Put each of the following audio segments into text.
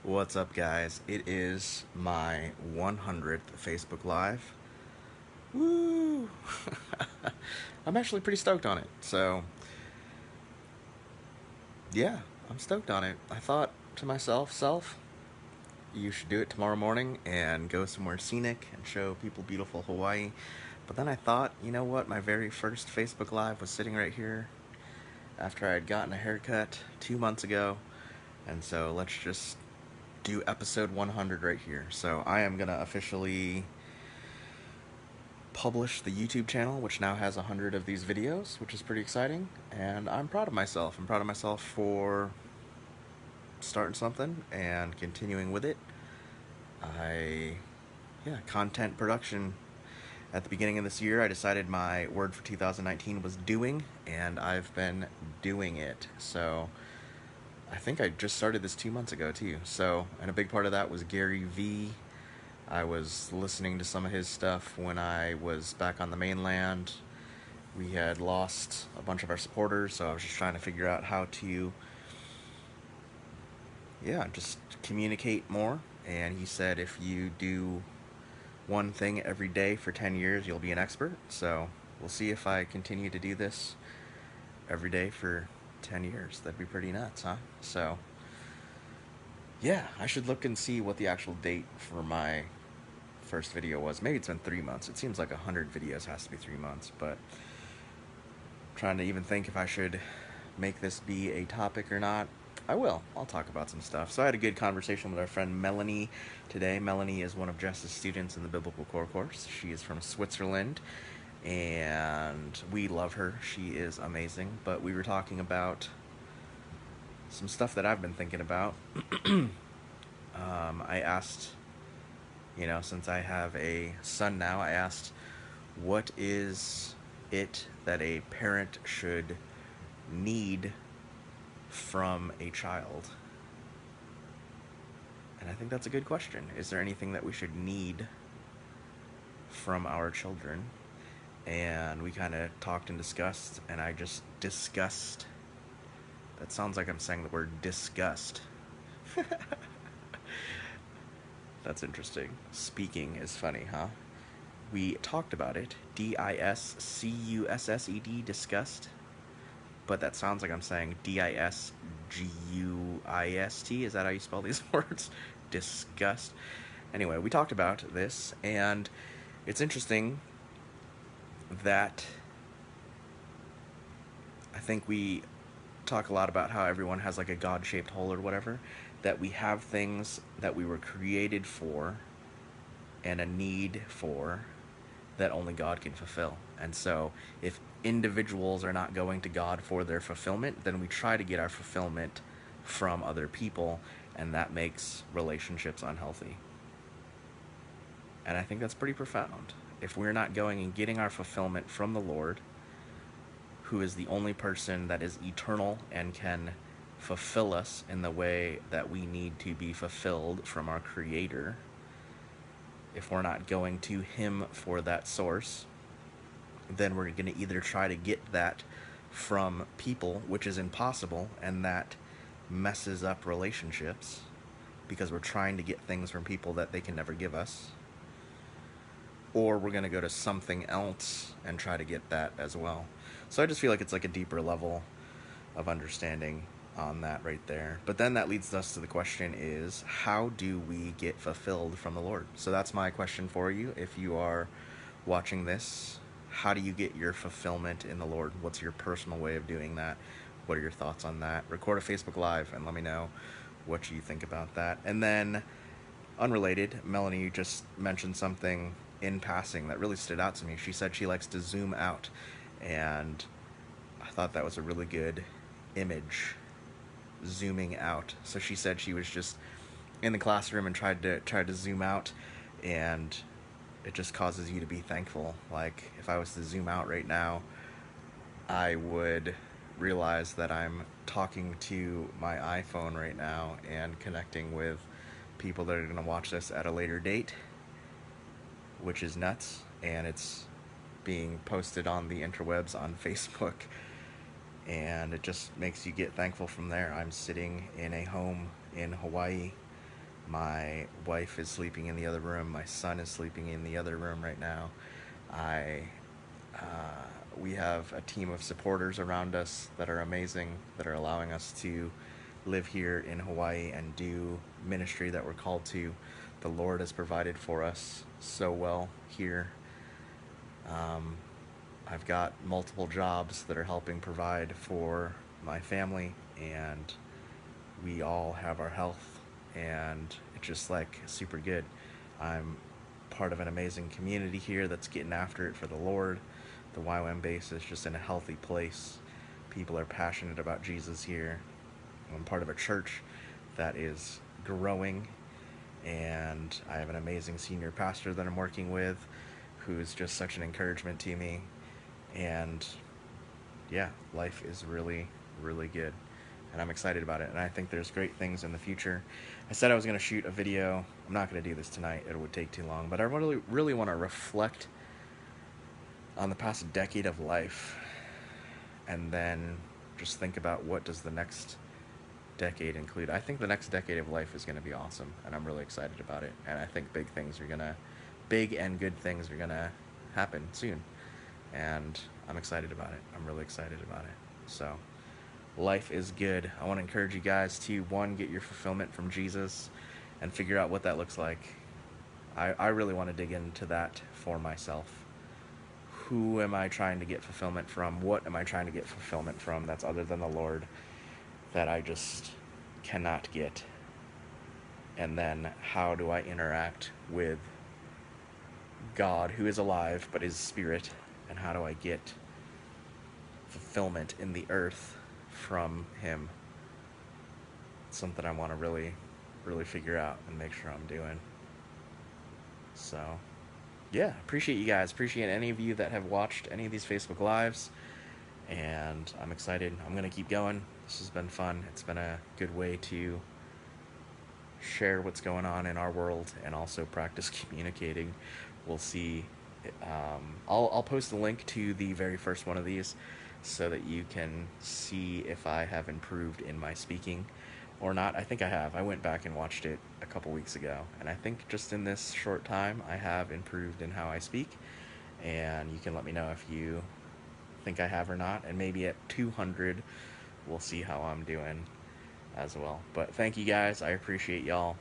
What's up, guys? It is my 100th Facebook Live. Woo! I'm actually pretty stoked on it. So, yeah, I'm stoked on it. I thought to myself, you should do it tomorrow morning and go somewhere scenic and show people beautiful Hawaii. But then I thought, you know what? My very first Facebook Live was sitting right here after I had gotten a haircut 2 months ago. And so let's just do episode 100 right here. So I am going to officially published the YouTube channel, which now has 100 of these videos, which is pretty exciting. And I'm proud of myself. I'm proud of myself for starting something and continuing with it. Content production. At the beginning of this year, I decided my word for 2019 was doing, and I've been doing it. So I think I just started this 2 months ago, too. So, and a big part of that was Gary Vee. I was listening to some of his stuff when I was back on the mainland. We had lost a bunch of our supporters, so I was just trying to figure out how to, just communicate more. And he said if you do one thing every day for 10 years, you'll be an expert. So we'll see if I continue to do this every day for 10 years. That'd be pretty nuts, huh? So, yeah, I should look and see what the actual date for my first video was. Maybe it's been 3 months. It seems like 100 videos has to be 3 months, but I'm trying to even think if I should make this be a topic or not. I will. I'll talk about some stuff. So I had a good conversation with our friend Melanie today. Melanie is one of Jess's students in the Biblical Core course. She is from Switzerland, and we love her. She is amazing. But we were talking about some stuff that I've been thinking about. I asked, since I have a son now, I asked, what is it that a parent should need from a child? And I think that's a good question. Is there anything that we should need from our children? And we kind of talked and discussed, and I just discussed. That sounds like I'm saying the word disgust. That's interesting. Speaking is funny, huh? We talked about it. Discussed, disgust. But that sounds like I'm saying Disguist. Is that how you spell these words? Disgust. Anyway, we talked about this, and it's interesting that I think we talk a lot about how everyone has like a God-shaped hole or whatever, that we have things that we were created for and a need for that only God can fulfill. And so if individuals are not going to God for their fulfillment, then we try to get our fulfillment from other people, and that makes relationships unhealthy. And I think that's pretty profound. If we're not going and getting our fulfillment from the Lord, who is the only person that is eternal and can fulfill us in the way that we need to be fulfilled from our Creator, if we're not going to Him for that source, then we're going to either try to get that from people, which is impossible, and that messes up relationships because we're trying to get things from people that they can never give us, or we're going to go to something else and try to get that as well. So I just feel like it's like a deeper level of understanding on that right there. But then that leads us to the question is, how do we get fulfilled from the Lord? So that's my question for you. If you are watching this, how do you get your fulfillment in the Lord? What's your personal way of doing that? What are your thoughts on that? Record a Facebook Live and let me know what you think about that. And then, unrelated, Melanie just mentioned something in passing that really stood out to me. She said she likes to zoom out, and I thought that was a really good image, zooming out. So she said she was just in the classroom and tried to zoom out, and it just causes you to be thankful. Like, if I was to zoom out right now, I would realize that I'm talking to my iPhone right now and connecting with people that are going to watch this at a later date, which is nuts, and it's being posted on the interwebs on Facebook, and it just makes you get thankful from there. I'm sitting in a home in Hawaii My wife is sleeping in the other room. My son is sleeping in the other room right now. I we have a team of supporters around us that are amazing, that are allowing us to live here in Hawaii and do ministry that we're called to. The Lord has provided for us so well here. Um, I've got multiple jobs that are helping provide for my family, and we all have our health, and it's just like super good. I'm part of an amazing community here that's getting after it for the Lord. The YWAM base is just in a healthy place. People are passionate about Jesus here. I'm part of a church that is growing, and I have an amazing senior pastor that I'm working with who's just such an encouragement to me. And yeah, life is really, really good. And I'm excited about it. And I think there's great things in the future. I said I was going to shoot a video. I'm not going to do this tonight. It would take too long. But I really, really want to reflect on the past decade of life and then just think about what does the next decade include. I think the next decade of life is going to be awesome, and I'm really excited about it. And I think big and good things are gonna happen soon, and I'm excited about it. I'm really excited about it. So, life is good. I want to encourage you guys to one, get your fulfillment from Jesus, and figure out what that looks like. I really want to dig into that for myself. Who am I trying to get fulfillment from? What am I trying to get fulfillment from that's other than the Lord that I just cannot get? And then how do I interact with God, who is alive but is spirit? And how do I get fulfillment in the earth from Him? It's something I want to really, really figure out and make sure I'm doing. So, yeah, appreciate you guys. Appreciate any of you that have watched any of these Facebook Lives. And I'm excited. I'm going to keep going. This has been fun. It's been a good way to share what's going on in our world and also practice communicating. We'll see. I'll post a link to the very first one of these so that you can see if I have improved in my speaking or not. I think I have. I went back and watched it a couple weeks ago, and I think just in this short time I have improved in how I speak. And you can let me know if you think I have or not, and maybe at 200 we'll see how I'm doing as well. But thank you guys. I appreciate y'all,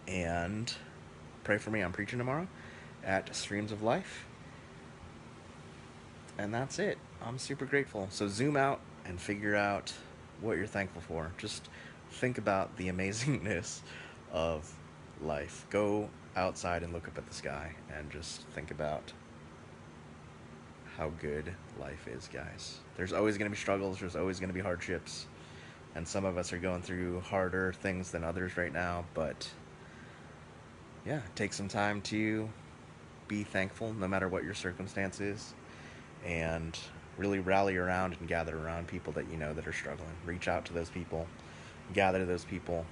and pray for me. I'm preaching tomorrow at Streams of Life, and that's it. I'm super grateful. So zoom out and figure out what you're thankful for. Just think about the amazingness of life. Go outside and look up at the sky and just think about how good life is, guys. There's always going to be struggles. There's always going to be hardships. And some of us are going through harder things than others right now. But yeah, take some time to be thankful no matter what your circumstance is. And really rally around and gather around people that you know that are struggling. Reach out to those people. Gather those people.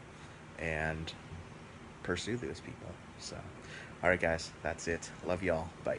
And pursue those people. So, alright guys, that's it. Love y'all. Bye.